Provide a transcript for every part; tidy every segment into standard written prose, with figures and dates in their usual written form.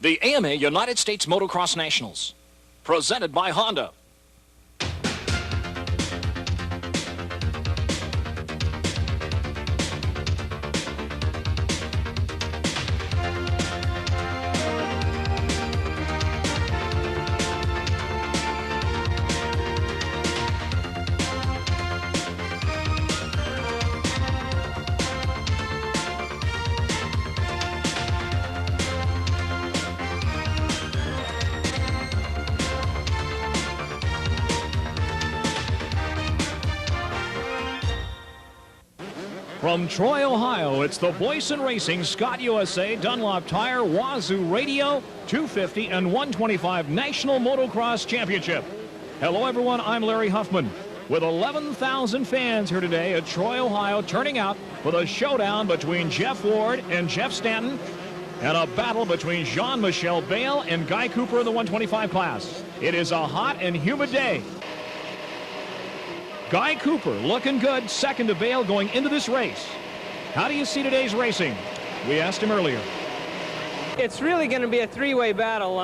The AMA United States Motocross Nationals, presented by Honda. From Troy, Ohio, it's the Voice in Racing, Scott USA, Dunlop Tire, Wazoo Radio, 250 and 125 National Motocross Championship. Hello, everyone. I'm Larry Huffman. With 11,000 fans here today at Troy, Ohio, turning out for the showdown between Jeff Ward and Jeff Stanton, and a battle between Jean-Michel Bayle and Guy Cooper in the 125 class. It is a hot and humid day. Guy Cooper looking good, second to Bayle going into this race. How do you see today's racing? We asked him earlier. It's really going to be a three-way battle.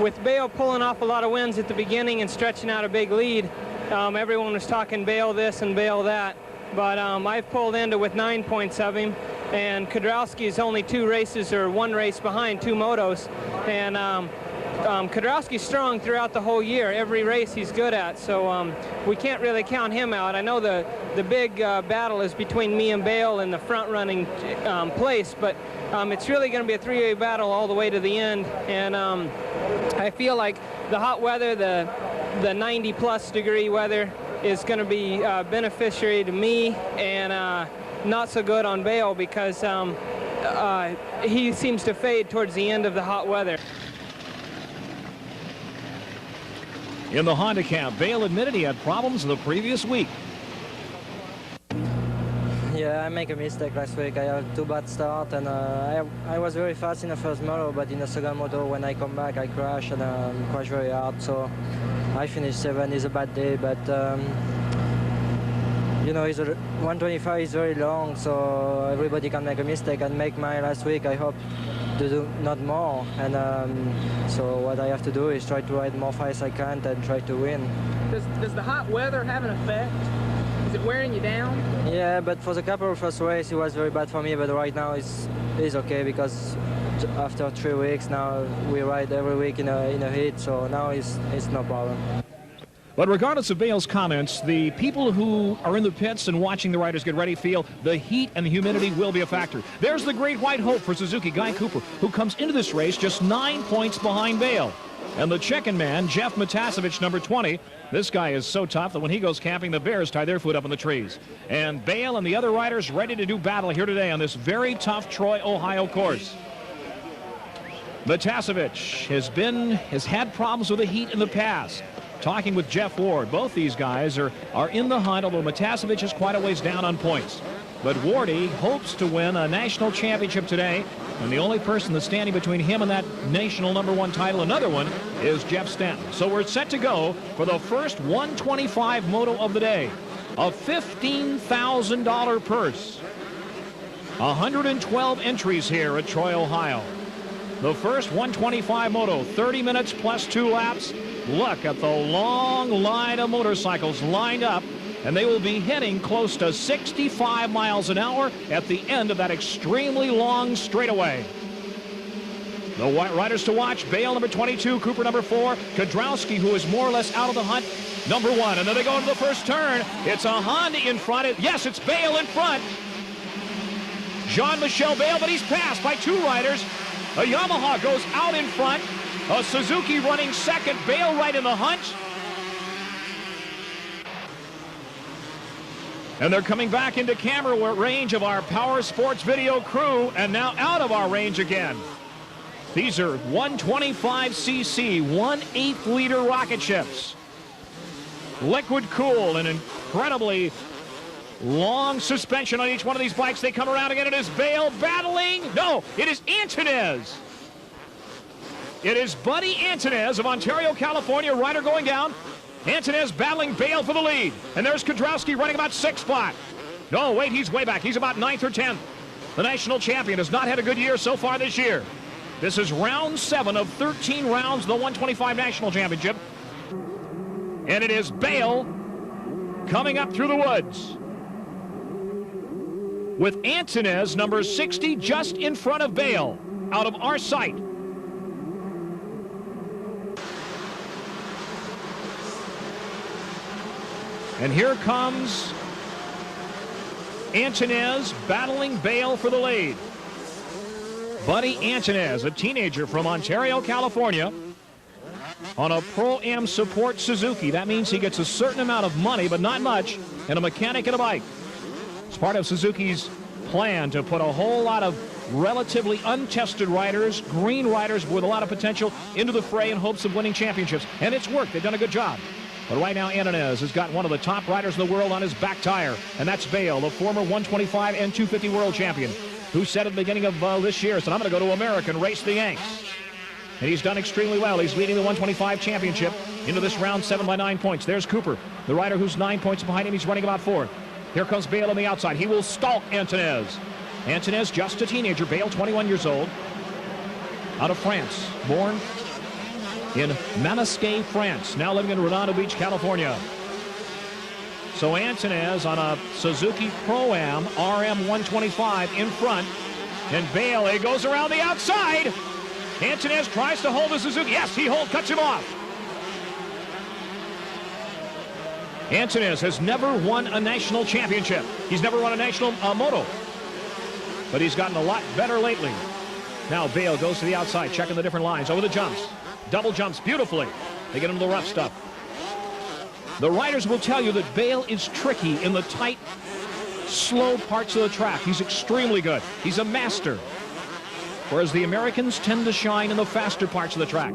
With Bayle pulling off a lot of wins at the beginning and stretching out a big lead, everyone was talking Bayle this and Bayle that. But I've pulled into with 9 points of him, and Kudrowski is only two races or one race behind, two motos. And Kudrowski's strong throughout the whole year. Every race he's good at, so we can't really count him out. I know the big battle is between me and Bayle in the front-running place, but it's really going to be a three-way battle all the way to the end. And I feel like the hot weather, the 90-plus degree weather, is going to be beneficiary to me, and not so good on Bayle because he seems to fade towards the end of the hot weather. In the Honda camp, Bayle admitted he had problems the previous week. Yeah, I make a mistake last week. I had too bad start, and I was very fast in the first moto, but in the second moto, when I come back, I crash and crash very hard. So I finished 7th. It's a bad day, but you know, 125 is very long, so everybody can make a mistake. And make my last week, I hope to do not more. And so what I have to do is try to ride more fast as I can and try to win. Does the hot weather have an effect? Is it wearing you down? Yeah, but for the couple of first race, it was very bad for me. But right now, it's okay because after 3 weeks now, we ride every week in a heat. So now it's no problem. But regardless of Bayle's comments, the people who are in the pits and watching the riders get ready feel the heat and the humidity will be a factor. There's the great white hope for Suzuki, Guy Cooper, who comes into this race just 9 points behind Bayle. And the chicken man, Jeff Matasevich, number 20. This guy is so tough that when he goes camping, the bears tie their foot up in the trees. And Bayle and the other riders ready to do battle here today on this very tough Troy, Ohio course. Matasevich has had problems with the heat in the past. Talking with Jeff Ward, both these guys are in the hunt, although Matasevich is quite a ways down on points. But Wardy hopes to win a national championship today, and the only person that's standing between him and that national #1 title, another one, is Jeff Stanton. So we're set to go for the first 125 moto of the day. A $15,000 purse. 112 entries here at Troy, Ohio. The first 125 moto, 30 minutes plus 2 laps. Look at the long line of motorcycles lined up, and they will be heading close to 65 miles an hour at the end of that extremely long straightaway. The riders to watch: Bayle, number 22, Cooper, number 4, Kudrowski, who is more or less out of the hunt, number 1. And then they go into the first turn. It's a Honda in front. Yes, it's Bayle in front. Jean-Michel Bayle, but he's passed by 2 riders. A Yamaha goes out in front. A Suzuki running second. Bayle right in the hunt. And they're coming back into camera range of our Power Sports video crew, and now out of our range again. These are 125cc, 1/8 liter rocket ships. Liquid cool and incredibly long suspension on each one of these bikes. They come around again. It is Bayle battling. No, it is Antunez. It is Buddy Antunez of Ontario, California, rider going down. Antunez battling Bayle for the lead. And there's Kudrowski running about 6th spot. No, wait, he's way back. He's about 9th or 10th. The national champion has not had a good year so far this year. This is round 7 of 13 rounds of the 125 National Championship. And it is Bale coming up through the woods, with Antunez, number 60, just in front of Bale, out of our sight. And here comes Antunez battling Bale for the lead. Buddy Antunez, a teenager from Ontario, California, on a Pro-Am Support Suzuki. That means he gets a certain amount of money, but not much, and a mechanic and a bike. It's part of Suzuki's plan to put a whole lot of relatively untested riders, green riders with a lot of potential, into the fray in hopes of winning championships. And it's worked. They've done a good job. But right now, Antunez has got one of the top riders in the world on his back tire, and that's Bale, the former 125 and 250 world champion, who said at the beginning of this year, said, I'm going to go to America and race the Yanks. And he's done extremely well. He's leading the 125 championship into this round 7 by 9 points. There's Cooper, the rider who's 9 points behind him. He's running about 4th. Here comes Bale on the outside. He will stalk Antunez. Antunez, just a teenager. Bale, 21 years old, out of France, born in Manosque, France, now living in Redondo Beach, California. So Antunez on a Suzuki Pro-Am RM 125 in front, and Bale, he goes around the outside. Antunez tries to hold the Suzuki. Yes, he cuts him off. Antunez has never won a national championship. He's never won a national moto, but he's gotten a lot better lately. Now Bale goes to the outside, checking the different lines over the jumps. Double jumps beautifully. They get into the rough stuff. The riders will tell you that Bale is tricky in the tight, slow parts of the track. He's extremely good. He's a master. Whereas the Americans tend to shine in the faster parts of the track.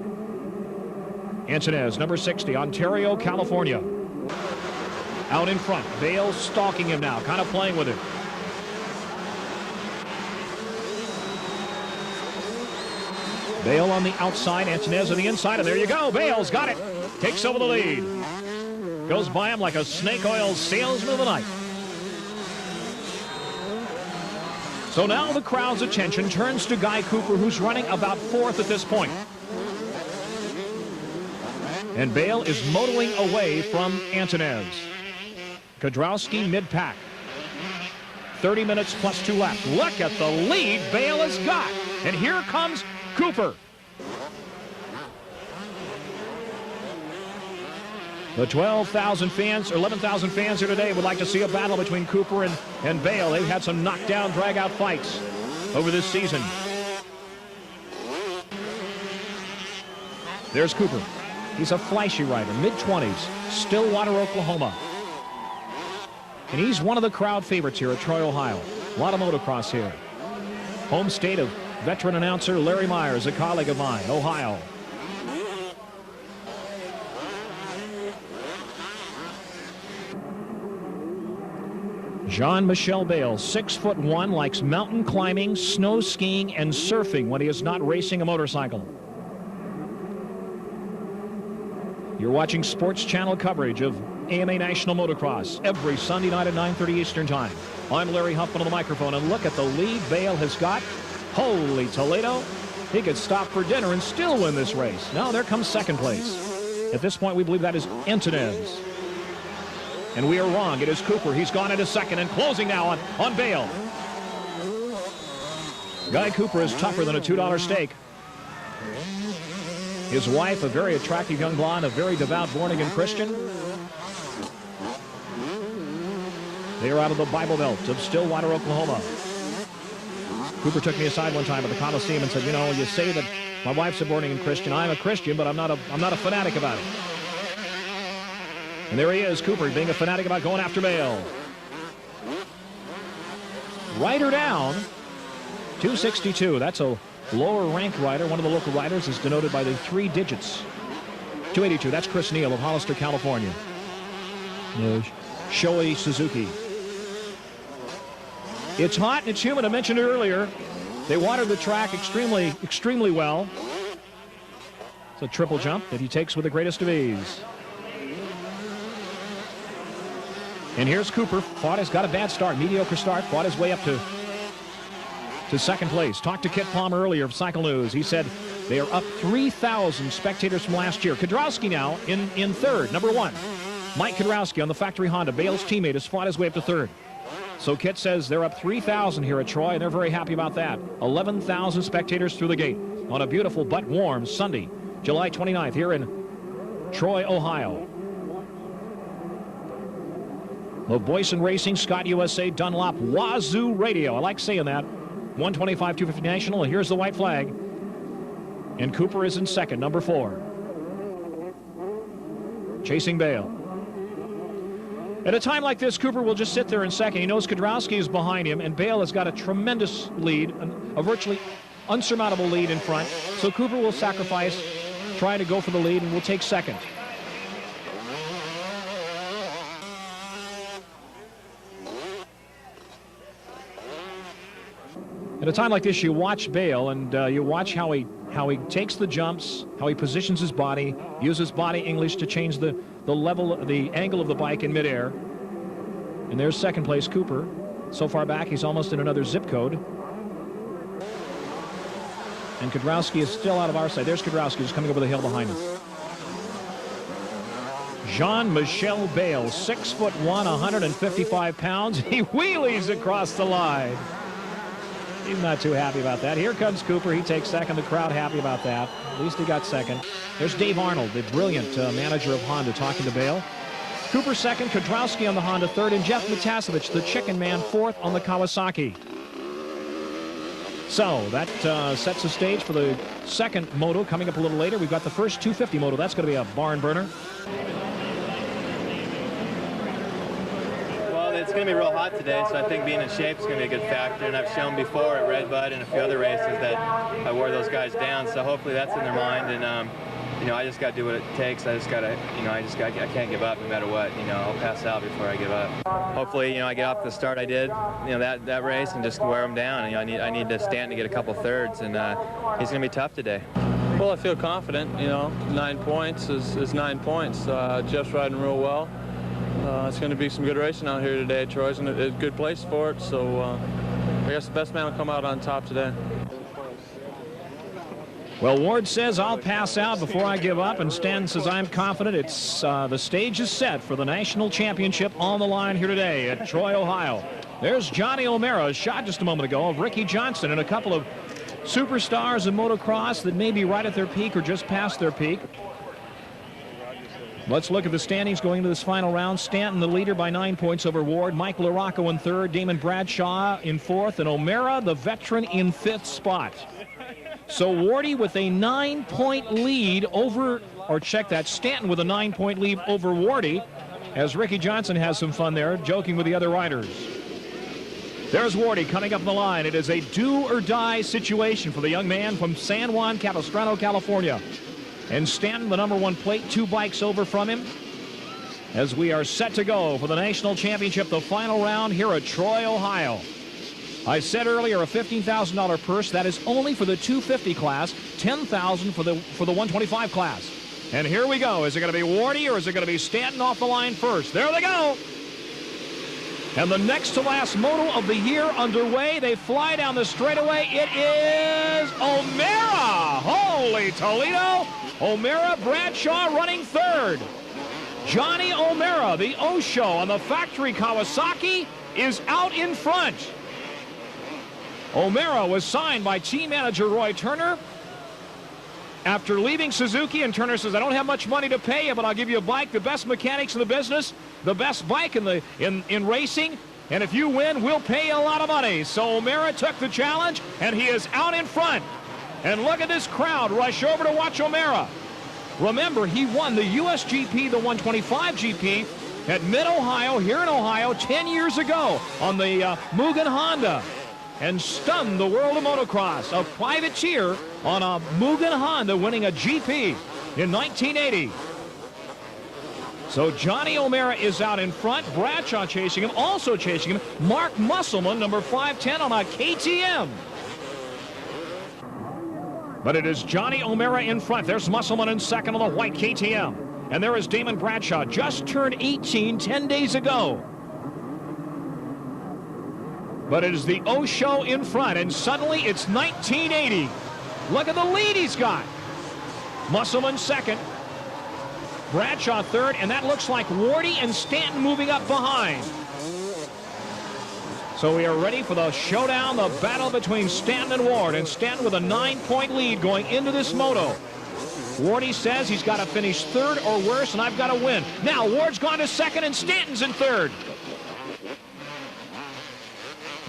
Antunez, number 60, Ontario, California. Out in front. Bale stalking him now, kind of playing with it. Bale on the outside, Antunez on the inside, and there you go. Bale's got it. Takes over the lead. Goes by him like a snake oil salesman of the night. So now the crowd's attention turns to Guy Cooper, who's running about 4th at this point. And Bale is motoring away from Antunez. Kudrowski mid-pack. 30 minutes plus 2 laps. Look at the lead Bale has got. And here comes Cooper. The 12,000 fans, or 11,000 fans here today would like to see a battle between Cooper and Bale. They've had some knockdown, drag-out fights over this season. There's Cooper. He's a flashy rider, mid-20s, Stillwater, Oklahoma. And he's one of the crowd favorites here at Troy, Ohio. A lot of motocross here. Home state of veteran announcer Larry Myers, a colleague of mine, Ohio. Jean-Michel Bale, 6'1", likes mountain climbing, snow skiing, and surfing when he is not racing a motorcycle. You're watching Sports Channel coverage of AMA National Motocross every Sunday night at 9:30 Eastern Time. I'm Larry Huffman on the microphone, and look at the lead Bale has got. Holy Toledo. He could stop for dinner and still win this race. Now there comes second place. At this point, we believe that is Antunez. And we are wrong. It is Cooper. He's gone into second and closing now on Bale. Guy Cooper is tougher than a $2 steak. His wife, a very attractive young blonde, a very devout born-again Christian. They are out of the Bible Belt of Stillwater, Oklahoma. Cooper took me aside one time at the Coliseum and said, you know, you say that my wife's a born-again Christian. I'm a Christian, but I'm not a fanatic about it. And there he is, Cooper, being a fanatic about going after Bale. Rider down, 262. That's a lower-ranked rider. One of the local riders is denoted by the 3 digits. 282. That's Chris Neal of Hollister, California. Shoei Suzuki. It's hot and it's humid. I mentioned it earlier. They watered the track extremely well. It's a triple jump that he takes with the greatest of ease. And here's Cooper. Got a bad start, mediocre start. Fought his way up to to second place. Talked to Kit Palmer earlier of Cycle News. He said they are up 3,000 spectators from last year. Kudrowski now in third, number 1. Mike Kudrowski on the factory Honda, Bale's teammate, has fought his way up to third. So Kit says they're up 3,000 here at Troy, and they're very happy about that. 11,000 spectators through the gate on a beautiful but warm Sunday, July 29th, here in Troy, Ohio. The Boyson Racing, Scott USA, Dunlop, Wazoo Radio. I like saying that. 125, 250 National, and here's the white flag. And Cooper is in second, number 4. Chasing Bale. At a time like this, Cooper will just sit there in second. He knows Kudrowski is behind him, and Bale has got a tremendous lead, a virtually unsurmountable lead in front. So Cooper will sacrifice, trying to go for the lead, and will take second. At a time like this, you watch Bale, and you watch how he takes the jumps, how he positions his body, uses body English to change the level, the angle of the bike in midair. And there's second place Cooper. So far back, he's almost in another zip code. And Kudrowski is still out of our sight. There's Kudrowski just coming over the hill behind him. Jean-Michel Bale, 6'1", 155 pounds. He wheelies across the line. He's not too happy about that. Here comes Cooper. He takes second. The crowd happy about that. At least he got second. There's Dave Arnold, the brilliant manager of Honda, talking to Bale. Cooper second, Kudrowski on the Honda third, and Jeff Matasevich, the chicken man, fourth on the Kawasaki. So that sets the stage for the second moto coming up a little later. We've got the first 250 moto. That's going to be a barn burner. It's going to be real hot today, so I think being in shape is going to be a good factor. And I've shown before at Redbud and a few other races that I wore those guys down. So hopefully that's in their mind. And you know, I just got to do what it takes. I just got to, you know, I can't give up no matter what. You know, I'll pass out before I give up. Hopefully, you know, I get off the start I did, you know, that race and just wear them down. And, you know, I need to stand to get a couple thirds, and he's going to be tough today. Well, I feel confident. You know, 9 points is 9 points. Jeff's riding real well. It's going to be some good racing out here today. Troy's in a good place for it, so I guess the best man will come out on top today. Well, Ward says, I'll pass out before I give up, and Stan says, I'm confident. It's the stage is set for the national championship on the line here today at Troy, Ohio. There's Johnny O'Mara, shot just a moment ago of Ricky Johnson, and a couple of superstars in motocross that may be right at their peak or just past their peak. Let's look at the standings going into this final round. Stanton, the leader, by 9 points over Ward. Mike LaRocco in third. Damon Bradshaw in fourth. And O'Mara, the veteran, in fifth spot. So Wardy with a 9-point lead over, or check that, Stanton with a 9-point lead over Wardy, as Ricky Johnson has some fun there, joking with the other riders. There's Wardy coming up the line. It is a do-or-die situation for the young man from San Juan Capistrano, California. And Stanton, the #1 plate, 2 bikes over from him, as we are set to go for the national championship, the final round here at Troy, Ohio. I said earlier, a $15,000 purse. That is only for the 250 class, $10,000 for the 125 class. And here we go. Is it going to be Wardy or is it going to be Stanton off the line first? There they go. And the next to last moto of the year underway. They fly down the straightaway. It is O'Mara. Holy Toledo. O'Mara, Bradshaw running third. Johnny O'Mara, the O-Show on the factory Kawasaki, is out in front. O'Mara was signed by team manager Roy Turner after leaving Suzuki, and Turner says, I don't have much money to pay you, but I'll give you a bike, the best mechanics in the business, the best bike in racing, and if you win, we'll pay you a lot of money. So O'Mara took the challenge, and he is out in front. And look at this crowd rush over to watch O'Mara. Remember, he won the USGP, the 125 GP, at Mid-Ohio, here in Ohio, 10 years ago on the Mugen Honda, and stunned the world of motocross. A privateer on a Mugen Honda winning a GP in 1980. So Johnny O'Mara is out in front. Bradshaw chasing him, also chasing him. Mark Musselman, number 510 on a KTM. But it is Johnny O'Mara in front. There's Musselman in second on the white KTM. And there is Damon Bradshaw, just turned 18 10 days ago. But it is the O show in front, and suddenly it's 1980. Look at the lead he's got. Musselman second. Bradshaw third, and that looks like Wardy and Stanton moving up behind. So we are ready for the showdown, the battle between Stanton and Ward, and Stanton with a 9-point lead going into this moto. Wardy says he's got to finish third or worse, and I've got to win. Now Ward's gone to second, and Stanton's in third.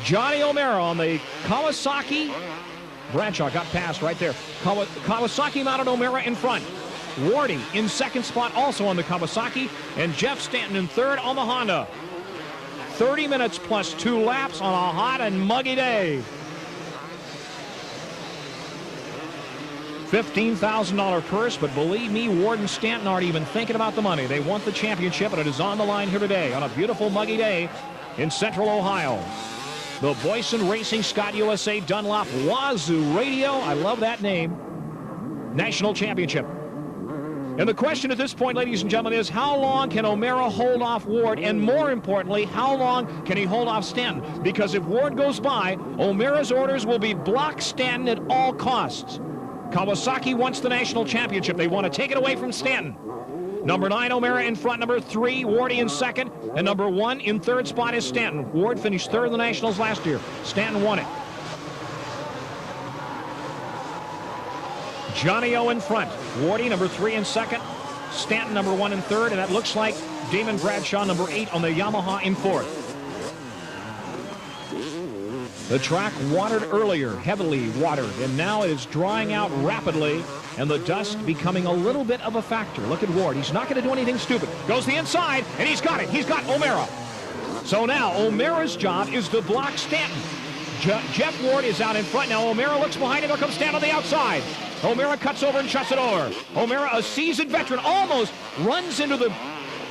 Johnny O'Mara on the Kawasaki. Bradshaw got past right there. Kawasaki mounted O'Mara in front. Wardy in second spot also on the Kawasaki, and Jeff Stanton in third on the Honda. 30 minutes plus 2 laps on a hot and muggy day. $15,000 purse, but believe me, Ward and Stanton aren't even thinking about the money. They want the championship, and it is on the line here today on a beautiful muggy day in Central Ohio. The Boyson Racing Scott USA Dunlop Wazoo Radio, I love that name, National Championship. And the question at this point, ladies and gentlemen, is how long can O'Mara hold off Ward? And more importantly, how long can he hold off Stanton? Because if Ward goes by, O'Mara's orders will be block Stanton at all costs. Kawasaki wants the national championship. They want to take it away from Stanton. Number 9, O'Mara in front. Number 3, Wardy in second. And number 1 in third spot is Stanton. Ward finished third in the Nationals last year. Stanton won it. Johnny O in front. Wardy, number 3 in second. Stanton, number 1 in third. And that looks like Damon Bradshaw, number 8 on the Yamaha in fourth. The track watered earlier, heavily watered, and now it is drying out rapidly, and the dust becoming a little bit of a factor. Look at Ward. He's not going to do anything stupid. Goes the inside, and he's got it. He's got O'Mara. So now O'Mara's job is to block Stanton. Jeff Ward is out in front. Now O'Mara looks behind him. There comes Stanton on the outside. O'Mara cuts over and shuts it over. O'Mara, a seasoned veteran, almost runs into the...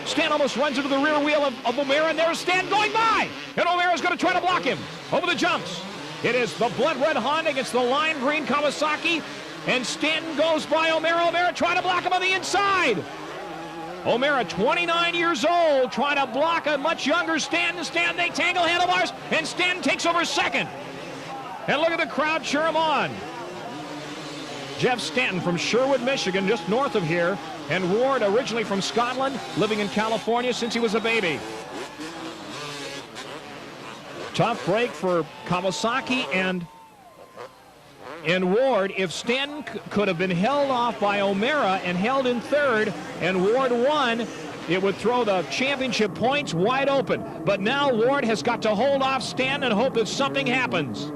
Stanton almost runs into the rear wheel of O'Mara, and there's Stanton going by. And O'Mara's going to try to block him over the jumps. It is the blood red Honda against the lime green Kawasaki, and Stanton goes by O'Mara. O'Mara trying to block him on the inside. O'Mara, 29 years old, trying to block a much younger Stanton. Stanton, they tangle handlebars, and Stanton takes over second. And look at the crowd cheer him on. Jeff Stanton from Sherwood, Michigan, just north of here, and Ward originally from Scotland, living in California since he was a baby. Tough break for Kawasaki and Ward. If Stanton could have been held off by O'Mara and held in third and Ward won, it would throw the championship points wide open. But now Ward has got to hold off Stanton and hope that something happens.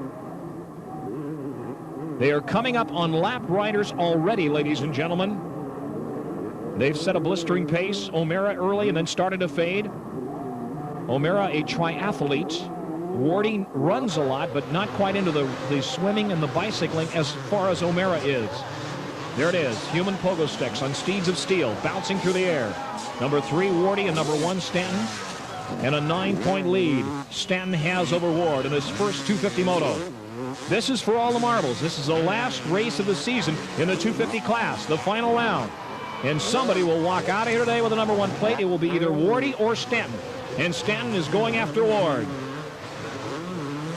They are coming up on lap riders already, ladies and gentlemen. They've set a blistering pace. O'Mara early and then started to fade. O'Mara, a triathlete. Wardy runs a lot, but not quite into the swimming and the bicycling as far as O'Mara is. There it is, human pogo sticks on steeds of steel, bouncing through the air. Number 3, Wardy, and number 1, Stanton. And a 9-point lead Stanton has over Ward in this first 250 moto. This is for all the marbles. This is the last race of the season in the 250 class, the final round. And somebody will walk out of here today with a number 1 plate. It will be either Wardy or Stanton. And Stanton is going after Ward.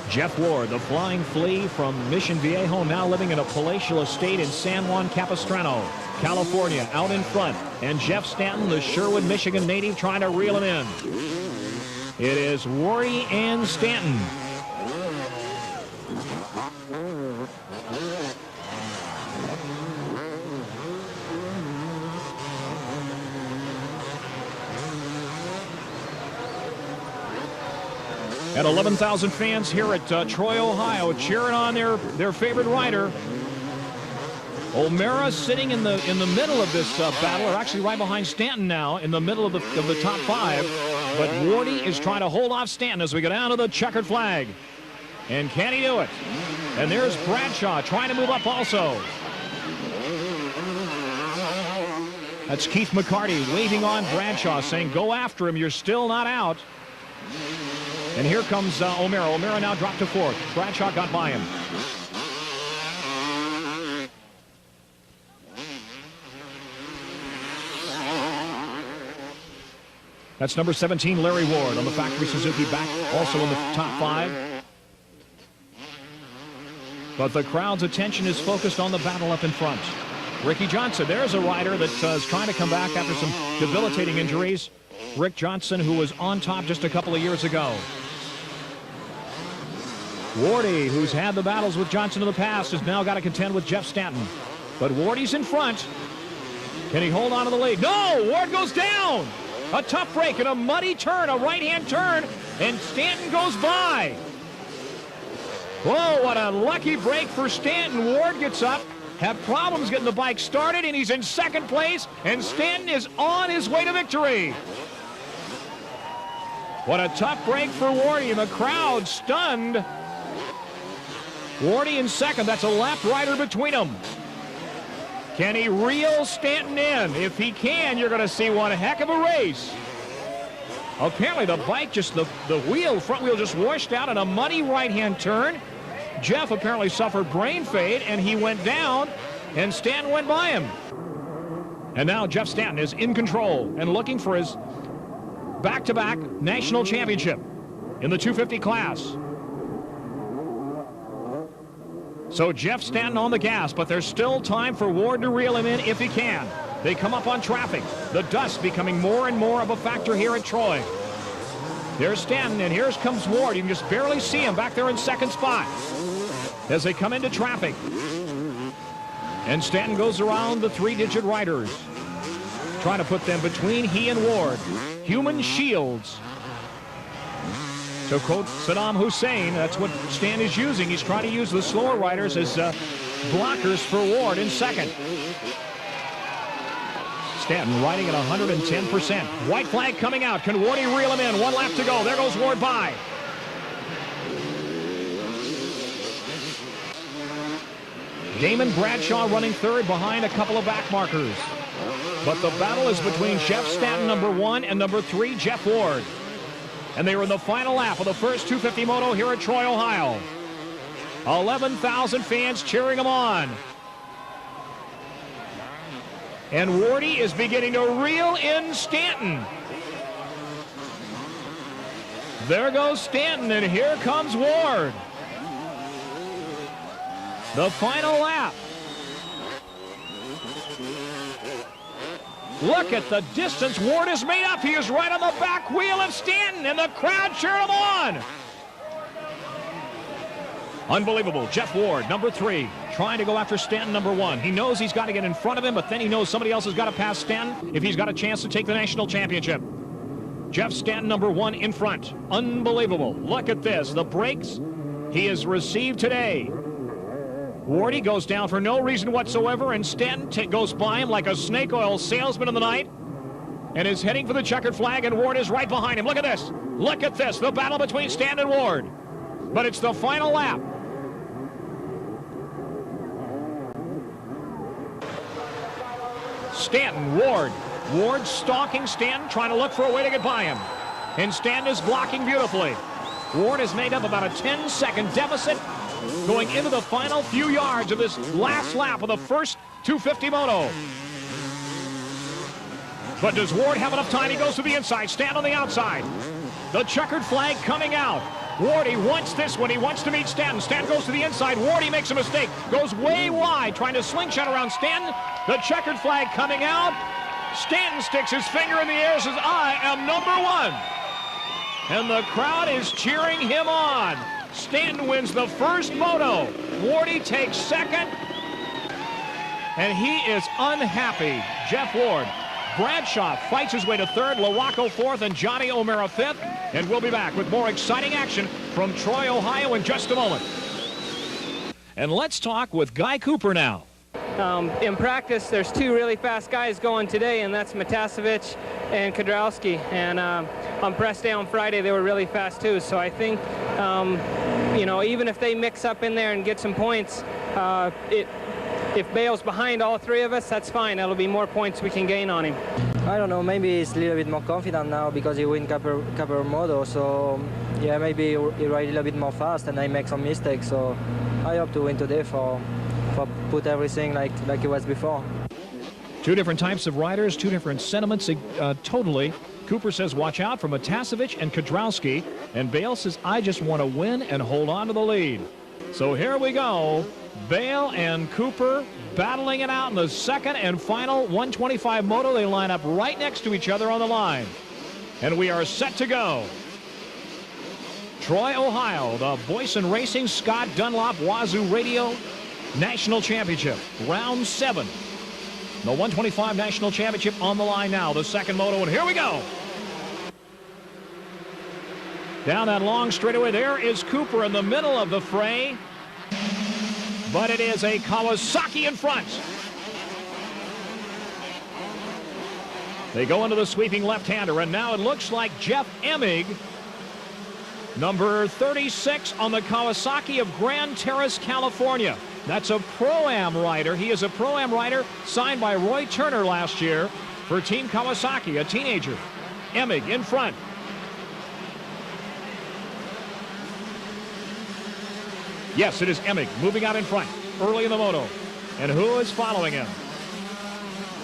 Jeff Ward, the flying flea from Mission Viejo, now living in a palatial estate in San Juan Capistrano, California, out in front. And Jeff Stanton, the Sherwood, Michigan native, trying to reel him in. It is Wardy and Stanton. And 11,000 fans here at Troy, Ohio, cheering on their favorite rider. O'Mara sitting in the middle of this battle, or actually right behind Stanton now, in the middle of the top 5. But Wardy is trying to hold off Stanton as we go down to the checkered flag. And can he do it? And there's Bradshaw trying to move up also. That's Keith McCarty waving on Bradshaw, saying, go after him, you're still not out. And here comes O'Mara. O'Mara now dropped to 4th. Bradshaw got by him. That's number 17, Larry Ward, on the factory Suzuki, back also in the top 5. But the crowd's attention is focused on the battle up in front. Ricky Johnson, there's a rider that is trying to come back after some debilitating injuries. Rick Johnson, who was on top just a couple of years ago. Wardy, who's had the battles with Johnson in the past, has now got to contend with Jeff Stanton. But Wardy's in front. Can he hold on to the lead? No! Ward goes down! A tough break and a muddy turn, a right-hand turn, and Stanton goes by. Whoa, what a lucky break for Stanton. Ward gets up, had problems getting the bike started, and he's in second place, and Stanton is on his way to victory. What a tough break for Wardy, and the crowd stunned. Wardy in second. That's a lap rider between them. Can he reel Stanton in? If he can, you're going to see one heck of a race. Apparently the bike, just the front wheel just washed out in a muddy right-hand turn. Jeff apparently suffered brain fade, and he went down, and Stanton went by him. And now Jeff Stanton is in control and looking for his back-to-back national championship in the 250 class. So Jeff Stanton on the gas, but there's still time for Ward to reel him in if he can. They come up on traffic. The dust becoming more and more of a factor here at Troy. There's Stanton, and here comes Ward. You can just barely see him back there in second spot as they come into traffic. And Stanton goes around the three-digit riders, trying to put them between he and Ward. Human shields. To quote Saddam Hussein, that's what Stan is using. He's trying to use the slower riders as blockers for Ward in second. Stanton riding at 110%. White flag coming out. Can Wardy reel him in? One lap to go. There goes Ward by. Damon Bradshaw running third behind a couple of back markers. But the battle is between Jeff Stanton, number 1, and number 3, Jeff Ward. And they were in the final lap of the first 250 moto here at Troy, Ohio. 11,000 fans cheering them on. And Wardy is beginning to reel in Stanton. There goes Stanton, and here comes Ward. The final lap. Look at the distance Ward has made up. He is right on the back wheel of Stanton, and the crowd cheering him on. Unbelievable. Jeff Ward, number 3, trying to go after Stanton, number 1. He knows he's got to get in front of him, but then he knows somebody else has got to pass Stanton if he's got a chance to take the national championship. Jeff Stanton, number 1, in front. Unbelievable. Look at this. The brakes he has received today. Wardy goes down for no reason whatsoever, and Stanton goes by him like a snake oil salesman in the night and is heading for the checkered flag, and Ward is right behind him. Look at this. Look at this. The battle between Stanton and Ward. But it's the final lap. Stanton, Ward. Ward stalking Stanton, trying to look for a way to get by him. And Stanton is blocking beautifully. Ward has made up about a 10-second deficit going into the final few yards of this last lap of the first 250 moto. But does Ward have enough time? He goes to the inside, Stanton on the outside. The checkered flag coming out. Wardy wants this one. He wants to meet Stanton. Stanton goes to the inside. Wardy makes a mistake. Goes way wide, trying to slingshot around Stanton. The checkered flag coming out. Stanton sticks his finger in the air and says, I am number 1. And the crowd is cheering him on. Stanton wins the first moto. Wardy takes second. And he is unhappy. Jeff Ward. Bradshaw fights his way to third, LaRocco fourth, and Johnny O'Mara fifth. And we'll be back with more exciting action from Troy, Ohio in just a moment. And let's talk with Guy Cooper now. In practice, there's 2 really fast guys going today, and that's Matasevich and Kudrowski. And on press day on Friday, they were really fast too. So I think, you know, even if they mix up in there and get some points, if Bale's behind all 3 of us, that's fine. That'll be more points we can gain on him. I don't know, maybe he's a little bit more confident now because he win couple moto, so yeah, maybe he ride a little bit more fast and I make some mistakes, so I hope to win today for put everything like it was before. 2 different types of riders, 2 different sentiments totally. Cooper says watch out for Matasevich and Kudrowski, and Bale says I just want to win and hold on to the lead. So here we go. Bale and Cooper battling it out in the second and final 125 moto. They line up right next to each other on the line. And we are set to go. Troy, Ohio, the Boyson Racing Scott Dunlop Wazoo Radio National Championship. Round 7. The 125 National Championship on the line now. The second moto, and here we go. Down that long straightaway, there is Cooper in the middle of the fray. But it is a Kawasaki in front. They go into the sweeping left-hander, and now it looks like Jeff Emig, number 36 on the Kawasaki of Grand Terrace, California. That's a Pro-Am rider. He is a Pro-Am rider signed by Roy Turner last year for Team Kawasaki, a teenager. Emig in front. Yes, it is Emig moving out in front early in the moto. And who is following him?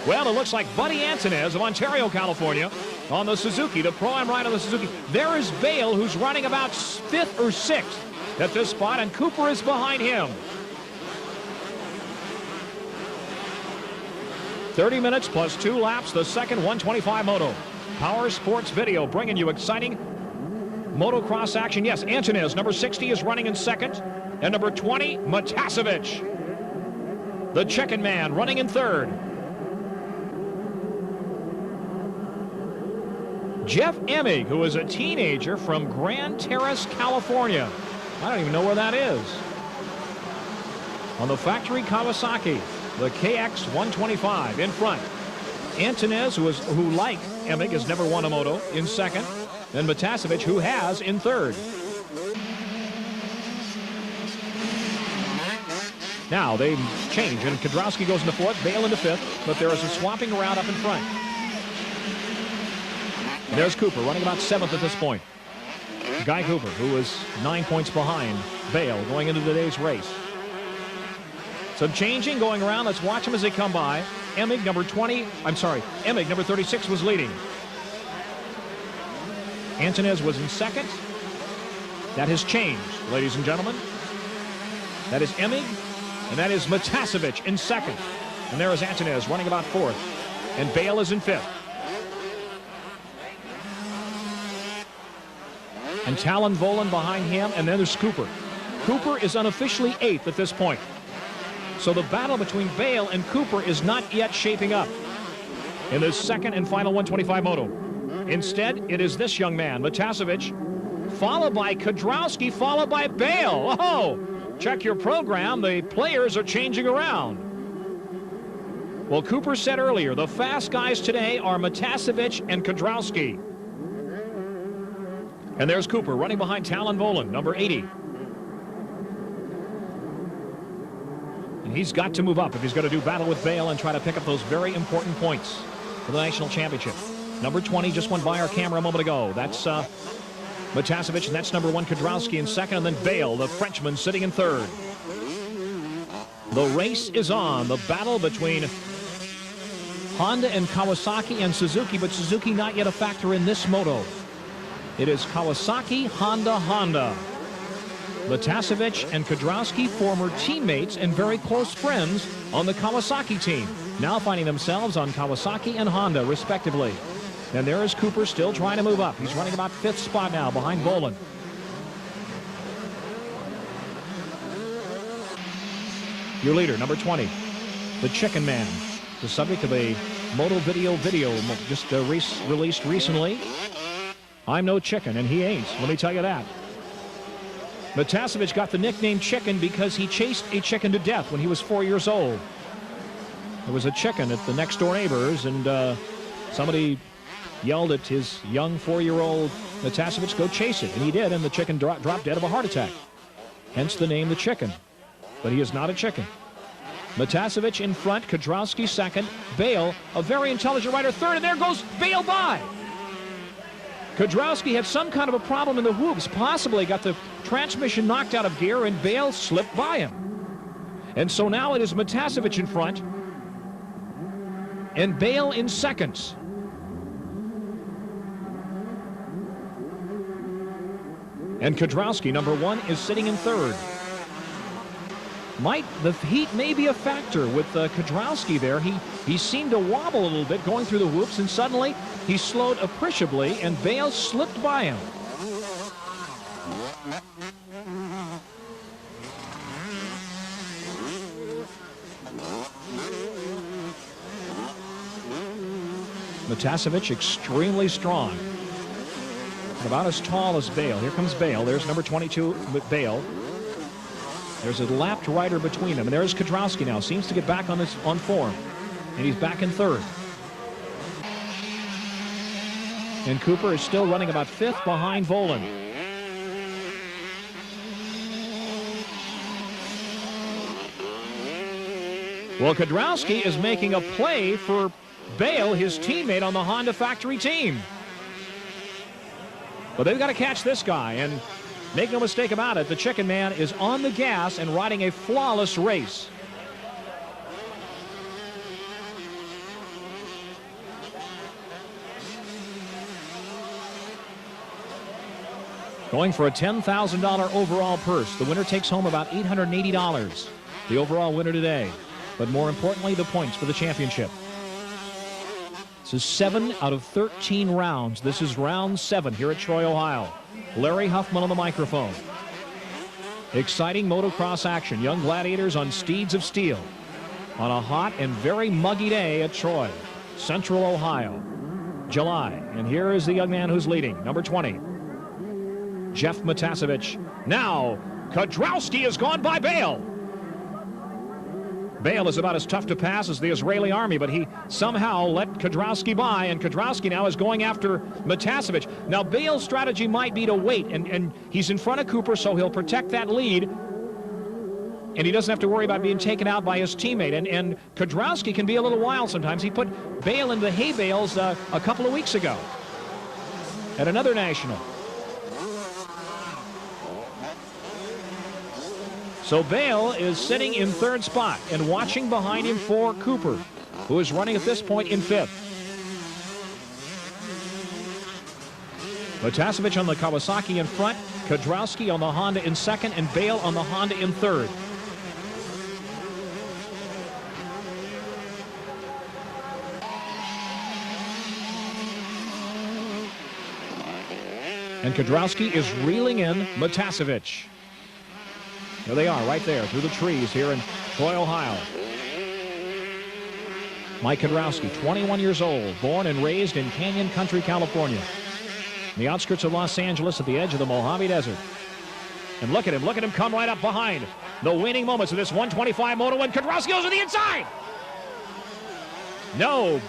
Well, it looks like Buddy Antonez of Ontario, California on the Suzuki, the Pro-Am rider on the Suzuki. There is Bale, who's running about 5th or 6th at this spot, and Cooper is behind him. 30 minutes plus 2 laps, the second 125 moto. Power Sports Video bringing you exciting motocross action. Yes, Antonez, number 60, is running in second. And number 20, Matasevich, the Chicken Man, running in third. Jeff Emig, who is a teenager from Grand Terrace, California. I don't even know where that is. On the factory Kawasaki, the KX 125 in front. Antonez, who like Emig, has never won a moto, in second. And Matasevich, who has, in third. Now they change, and Kedrowski goes into fourth, Bale into fifth, but there is a swapping around up in front. And there's Cooper running about 7th at this point. Guy Cooper, who is 9 points behind Bale going into today's race. Some changing going around. Let's watch them as they come by. Emig, number 36 was leading. Antonez was in second. That has changed, ladies and gentlemen. That is Emig. And that is Matasevich in second. And there is Antonez running about 4th. And Bale is in 5th. And Talon Volan behind him. And then there's Cooper. Cooper is unofficially 8th at this point. So the battle between Bale and Cooper is not yet shaping up in this second and final 125 moto. Instead, it is this young man, Matasevich, followed by Kedrowski, followed by Bale. Oh! Check your program. The players are changing around. Well, Cooper said earlier, the fast guys today are Matasevich and Kedrowski. And there's Cooper running behind Talon Volan, number 80. And he's got to move up if he's going to do battle with Bale and try to pick up those very important points for the national championship. Number 20 just went by our camera a moment ago. That's Matasevich, and that's number 1, Kedrowski in second, and then Bale, the Frenchman, sitting in third. The race is on. The battle between Honda and Kawasaki and Suzuki, but Suzuki not yet a factor in this moto. It is Kawasaki, Honda, Honda. Matasevich and Kedrowski, former teammates and very close friends on the Kawasaki team, now finding themselves on Kawasaki and Honda, respectively. And there is Cooper still trying to move up. He's running about 5th spot now behind Volan. Your leader, number 20, the Chicken Man, the subject of a moto video just released recently. I'm no chicken, and he ain't. Let me tell you that. Matasevich got the nickname Chicken because he chased a chicken to death when he was 4 years old. There was a chicken at the next door neighbors, and somebody yelled at his young 4-year-old Matasevich, go chase it. And he did, and the chicken dropped dead of a heart attack. Hence the name the Chicken. But he is not a chicken. Matasevich in front, Kedrowski second, Bale, a very intelligent rider, third, and there goes Bale by. Kedrowski had some kind of a problem in the hooves, possibly got the transmission knocked out of gear, and Bale slipped by him. And so now it is Matasevich in front and Bale in second. And Kedrowski, number 1, is sitting in third. The heat may be a factor with Kedrowski there. He seemed to wobble a little bit going through the whoops, and suddenly he slowed appreciably, and Bale slipped by him. Matasevic extremely strong. About as tall as Bale. Here comes Bale. There's number 22, Bale. There's a lapped rider between them. And there's Kedrowski now. Seems to get back on form. And he's back in third. And Cooper is still running about fifth behind Volan. Well, Kedrowski is making a play for Bale, his teammate on the Honda factory team. But they've got to catch this guy, and make no mistake about it, the Chicken Man is on the gas and riding a flawless race. Going for a $10,000 overall purse. The winner takes home about $880. The overall winner today. But more importantly, the points for the championship. This is 7 out of 13 rounds. This is round 7 here at Troy, Ohio. Larry Huffman on the microphone. Exciting motocross action. Young gladiators on steeds of steel on a hot and very muggy day at Troy, Central Ohio, July. And here is the young man who's leading, number 20, Jeff Matasevic. Now, Kedrowski has gone by Bale. Bale is about as tough to pass as the Israeli army, but he somehow let Kedrowski by, and Kedrowski now is going after Matasevic. Now, Bale's strategy might be to wait, and he's in front of Cooper, so he'll protect that lead, and he doesn't have to worry about being taken out by his teammate. And Kedrowski can be a little wild sometimes. He put Bale into the hay bales a couple of weeks ago at another national. So Bale is sitting in third spot and watching behind him for Cooper, who is running at this point in fifth. Matasevic on the Kawasaki in front, Kedrowski on the Honda in second, and Bale on the Honda in third. And Kedrowski is reeling in Matasevic. There they are, right there, through the trees here in Troy, Ohio. Mike Kedrowski, 21 years old, born and raised in Canyon Country, California, in the outskirts of Los Angeles at the edge of the Mojave Desert. And look at him come right up behind the waning moments of this 125 moto, and Kedrowski goes to the inside. No,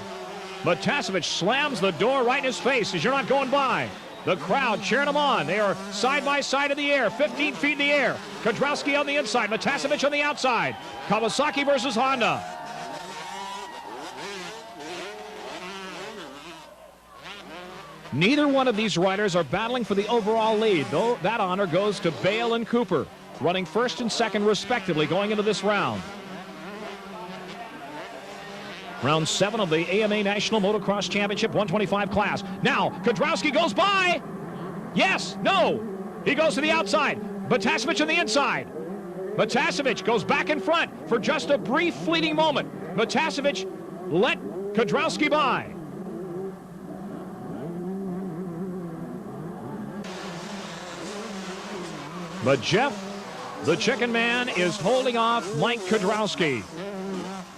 Matasevic slams the door right in his face as you're not going by. The crowd cheering him on. They are side by side in the air, 15 feet in the air. Kedrowski on the inside, Matasevic on the outside. Kawasaki versus Honda. Neither one of these riders are battling for the overall lead, though that honor goes to Bale and Cooper, running first and second respectively going into this round. Round 7 of the AMA National Motocross Championship 125 class. Now, Kedrowski goes by. Yes, no. He goes to the outside. Matasevic on the inside. Matasevic goes back in front for just a brief fleeting moment. Matasevic let Kedrowski by. But Jeff, the Chicken Man, is holding off Mike Kedrowski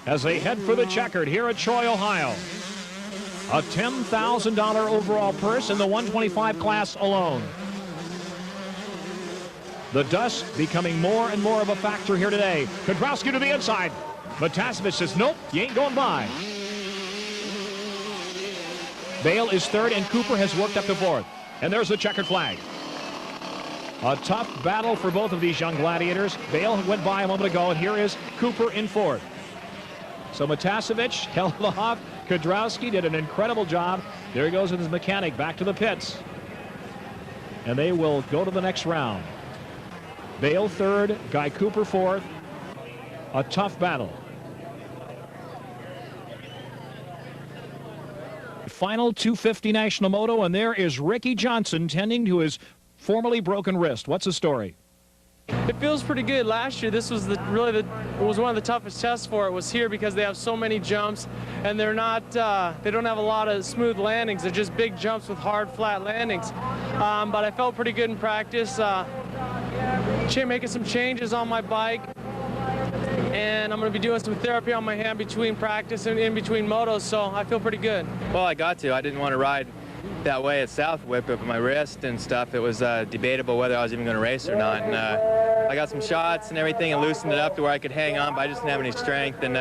as they head for the checkered here at Troy, Ohio. A $10,000 overall purse in the 125 class alone. The dust becoming more and more of a factor here today. Kedrowski to the inside. Matasevic says, nope, you ain't going by. Bale is third, and Cooper has worked up to fourth. And there's the checkered flag. A tough battle for both of these young gladiators. Bale went by a moment ago, and here is Cooper in fourth. So Matasevic held off. Kedrowski did an incredible job. There he goes with his mechanic back to the pits. And they will go to the next round. Bale third, Guy Cooper fourth. A tough battle. Final 250 National Moto, and there is Ricky Johnson tending to his formerly broken wrist. What's the story? It feels pretty good. Last year, this was really one of the toughest tests for it was here because they have so many jumps, and they don't have a lot of smooth landings. They're just big jumps with hard, flat landings. But I felt pretty good in practice, making some changes on my bike, and I'm going to be doing some therapy on my hand between practice and in between motos, so I feel pretty good. Well, I got to. I didn't want to ride that way at Southwick, but with my wrist and stuff, it was debatable whether I was even going to race or not. And I got some shots and everything and loosened it up to where I could hang on, but I just didn't have any strength. And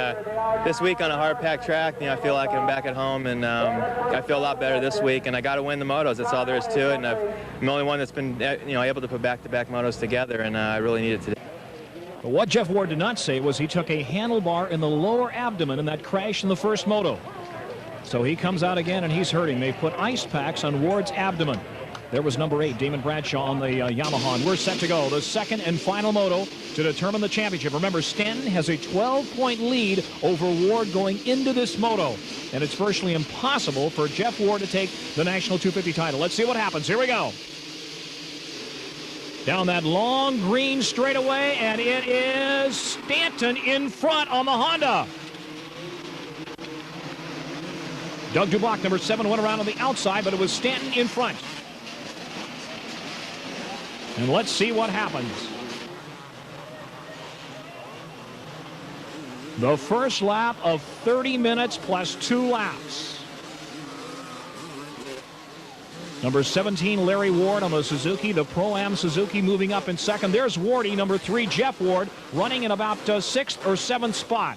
this week on a hard-packed track, I feel like I'm back at home, and I feel a lot better this week. And I got to win the motos. That's all there is to it. And I'm the only one that's been able to put back-to-back motos together, and I really need it today. But what Jeff Ward did not say was he took a handlebar in the lower abdomen in that crash in the first moto. So he comes out again and he's hurting. They put ice packs on Ward's abdomen. There was number 8, Damon Bradshaw on the Yamaha. And we're set to go. The second and final moto to determine the championship. Remember, Stanton has a 12-point lead over Ward going into this moto. And it's virtually impossible for Jeff Ward to take the National 250 title. Let's see what happens. Here we go. Down that long green straightaway, and it is Stanton in front on the Honda. Doug Dubach, number 7, went around on the outside, but it was Stanton in front. And let's see what happens. The first lap of 30 minutes plus 2 laps. Number 17, Larry Ward on the Suzuki, the Pro-Am Suzuki, moving up in second. There's Wardy, number 3, Jeff Ward, running in about 6th or 7th spot.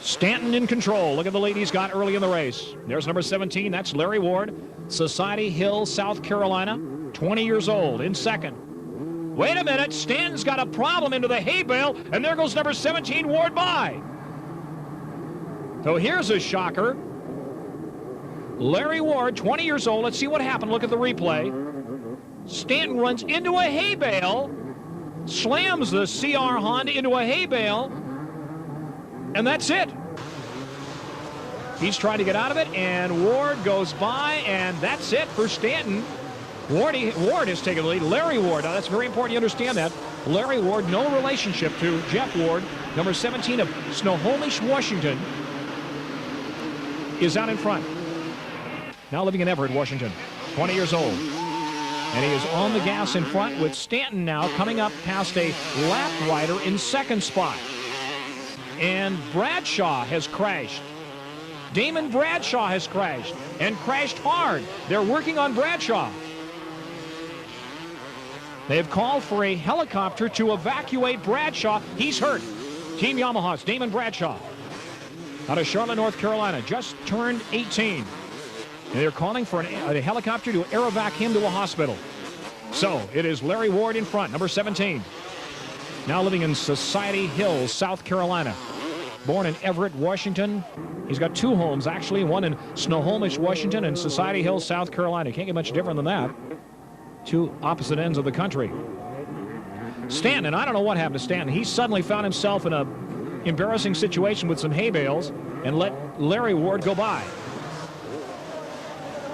Stanton in control. Look at the lead he's got early in the race. There's number 17. That's Larry Ward. Society Hill, South Carolina. 20 years old in second. Wait a minute. Stanton's got a problem into the hay bale, and there goes number 17, Ward, by. So here's a shocker. Larry Ward, 20 years old. Let's see what happened. Look at the replay. Stanton runs into a hay bale, slams the CR Honda into a hay bale, and that's it. He's trying to get out of it, and Ward goes by, and that's it for Stanton. Ward has taken the lead. Larry Ward, now that's very important you understand that. Larry Ward, no relationship to Jeff Ward, number 17 of Snohomish, Washington, is out in front. Now living in Everett, Washington, 20 years old. And he is on the gas in front with Stanton now coming up past a lap rider in second spot. And Bradshaw has crashed. Damon Bradshaw has crashed, and crashed hard. They're working on Bradshaw. They've called for a helicopter to evacuate Bradshaw. He's hurt. Team Yamaha's Damon Bradshaw, out of Charlotte, North Carolina, just turned 18. And they're calling for a helicopter to aerovac him to a hospital. So it is Larry Ward in front, number 17. Now living in Society Hill, South Carolina. Born in Everett, Washington. He's got 2 homes, actually. One in Snohomish, Washington, and Society Hill, South Carolina. Can't get much different than that. 2 opposite ends of the country. Stanton, I don't know what happened to Stanton. He suddenly found himself in an embarrassing situation with some hay bales and let Larry Ward go by.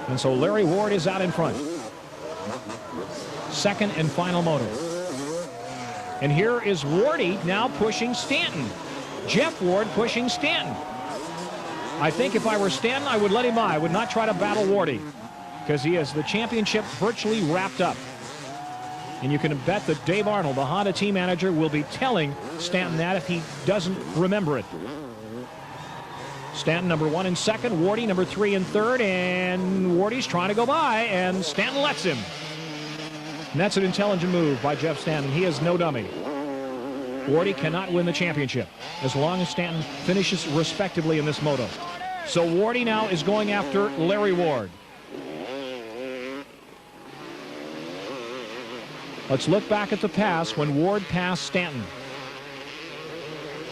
And so Larry Ward is out in front. Second and final moto. And here is Wardy now pushing Stanton. Jeff Ward pushing Stanton. I think if I were Stanton, I would let him by. I would not try to battle Wardy, because he has the championship virtually wrapped up. And you can bet that Dave Arnold, the Honda team manager, will be telling Stanton that if he doesn't remember it. Stanton number 1 in second, Wardy number 3 in third, and Wardy's trying to go by, and Stanton lets him. And that's an intelligent move by Jeff Stanton. He is no dummy. Wardy cannot win the championship as long as Stanton finishes respectively in this moto. So Wardy now is going after Larry Ward. Let's look back at the pass when Ward passed Stanton.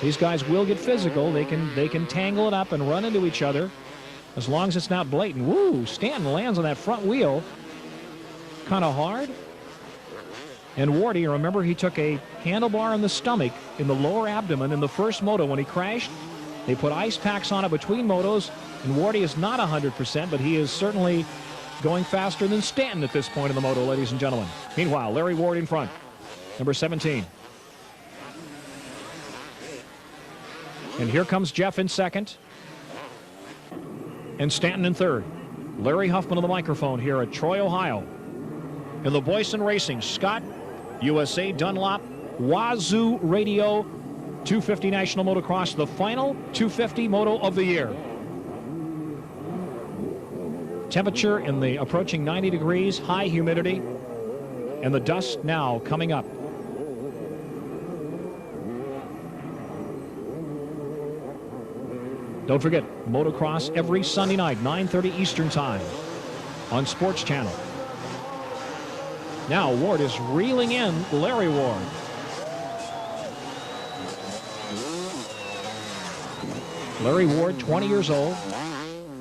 These guys will get physical. They can tangle it up and run into each other as long as it's not blatant. Woo! Stanton lands on that front wheel kind of hard. And Wardy, remember, he took a handlebar in the stomach in the lower abdomen in the first moto when he crashed. They put ice packs on it between motos, and Wardy is not 100%, but he is certainly going faster than Stanton at this point in the moto, ladies and gentlemen. Meanwhile, Larry Ward in front, number 17. And here comes Jeff in second. And Stanton in third. Larry Huffman on the microphone here at Troy, Ohio. In the Boyson Racing Scott USA Dunlop Wazoo Radio 250 National Motocross, the final 250 moto of the year. Temperature in the approaching 90 degrees, high humidity, and the dust now coming up. Don't forget, motocross every Sunday night, 9:30 Eastern Time on Sports Channel. Now Ward is reeling in Larry Ward. Larry Ward, 20 years old,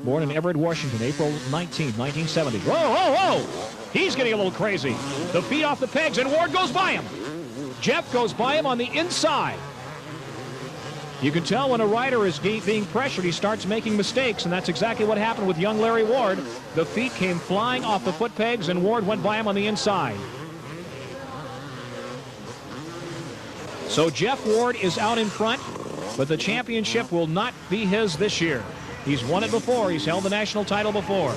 born in Everett, Washington, April 19, 1970. Whoa, whoa, whoa! He's getting a little crazy. The feet off the pegs, and Ward goes by him. Jeff goes by him on the inside. You can tell when a rider is being pressured, he starts making mistakes, and that's exactly what happened with young Larry Ward. The feet came flying off the foot pegs, and Ward went by him on the inside. So Jeff Ward is out in front, but the championship will not be his this year. He's won it before. He's held the national title before.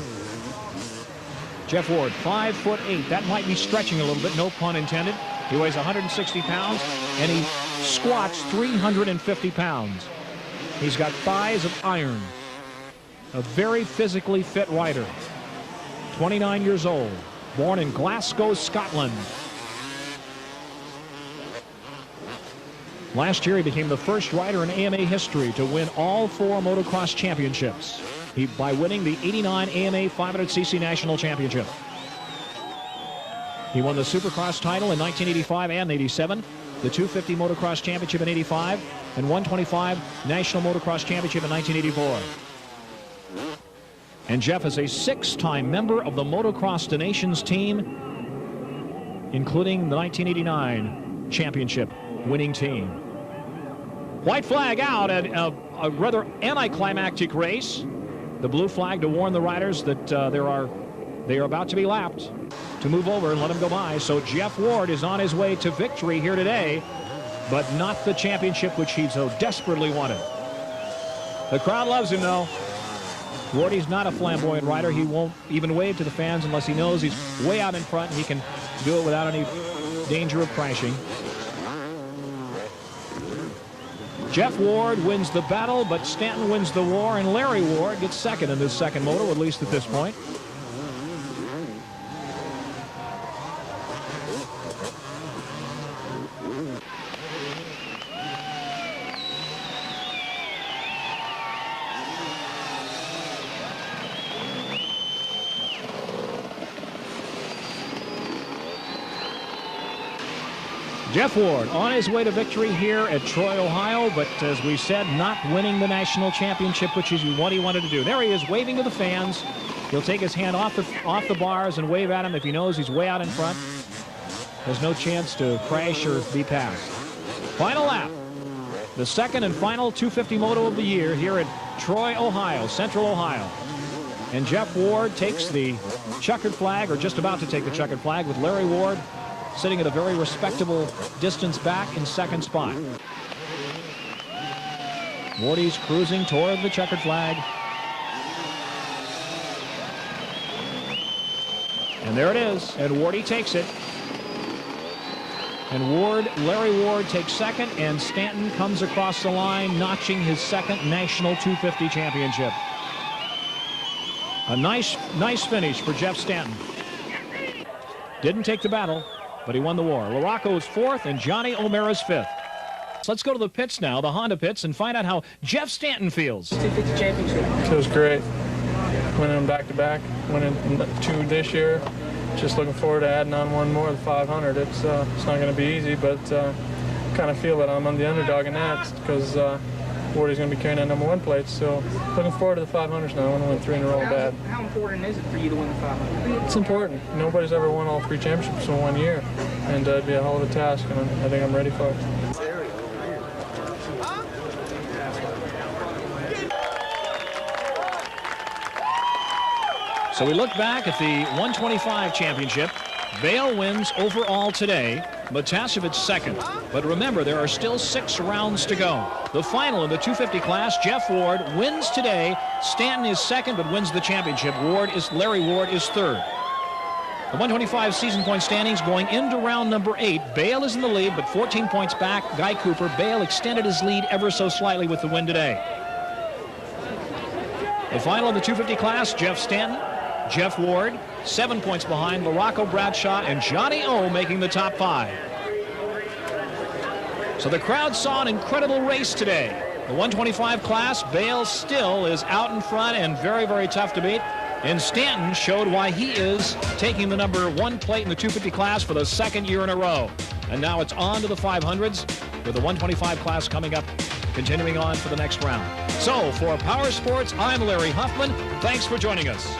Jeff Ward, 5'8". That might be stretching a little bit, no pun intended. He weighs 160 pounds, and he squats 350 pounds. He's got thighs of iron. A very physically fit rider. 29 years old, born in Glasgow, Scotland. Last year, he became the first rider in AMA history to win all 4 motocross championships by winning the '89 AMA 500cc National Championship. He won the Supercross title in 1985 and '87, the 250 Motocross Championship in '85, and 125 National Motocross Championship in 1984. And Jeff is a 6-time member of the Motocross to Nations team, including the 1989 championship winning team. White flag out at a rather anticlimactic race. The blue flag to warn the riders that they are about to be lapped, to move over and let them go by. So Jeff Ward is on his way to victory here today, but not the championship which he so desperately wanted. The crowd loves him, though. Wardy's not a flamboyant rider. He won't even wave to the fans unless he knows he's way out in front and he can do it without any danger of crashing. Jeff Ward wins the battle, but Stanton wins the war, and Larry Ward gets second in this second moto, at least at this point. Jeff Ward on his way to victory here at Troy, Ohio, but as we said, not winning the national championship, which is what he wanted to do. There he is, waving to the fans. He'll take his hand off the bars and wave at him if he knows he's way out in front. There's no chance to crash or be passed. Final lap. The second and final 250 moto of the year here at Troy, Ohio, Central Ohio. And Jeff Ward takes the checkered flag, or just about to take the checkered flag, with Larry Ward sitting at a very respectable distance back in second spot. Wardy's cruising toward the checkered flag. And there it is, and Wardy takes it. And Larry Ward takes second, and Stanton comes across the line, notching his second national 250 championship. A nice finish for Jeff Stanton. Didn't take the battle, but he won the war. LaRocco is fourth, and Johnny O'Mara's fifth. So let's go to the pits now, the Honda pits, and find out how Jeff Stanton feels. 250 championship. Feels great. Winning them back-to-back, winning 2 this year. Just looking forward to adding on one more, the 500. It's not going to be easy, but kind of feel that I'm on the underdog in that because Wardy's going to be carrying that #1 plate. So looking forward to the 500s now. I want to win 3 in a row bad. How important is it for you to win the 500? It's important. Nobody's ever won all 3 championships in 1 year, and it'd be a hell of a task, and I think I'm ready for it. So we look back at the 125 championship. Bale wins overall today. Matasevich second. But remember, there are still 6 rounds to go. The final in the 250 class, Jeff Ward wins today. Stanton is second, but wins the championship. Larry Ward is third. The 125 season point standings going into round number 8. Bale is in the lead, but 14 points back. Guy Cooper. Bale extended his lead ever so slightly with the win today. The final in the 250 class, Jeff Stanton, Jeff Ward, 7 points behind Larocco Bradshaw and Johnny O making the top 5. So the crowd saw an incredible race today. The 125 class, Bale still is out in front and very, very tough to beat. And Stanton showed why he is taking the number 1 plate in the 250 class for the 2nd year in a row. And now it's on to the 500s with the 125 class coming up, continuing on for the next round. So for Power Sports, I'm Larry Huffman. Thanks for joining us.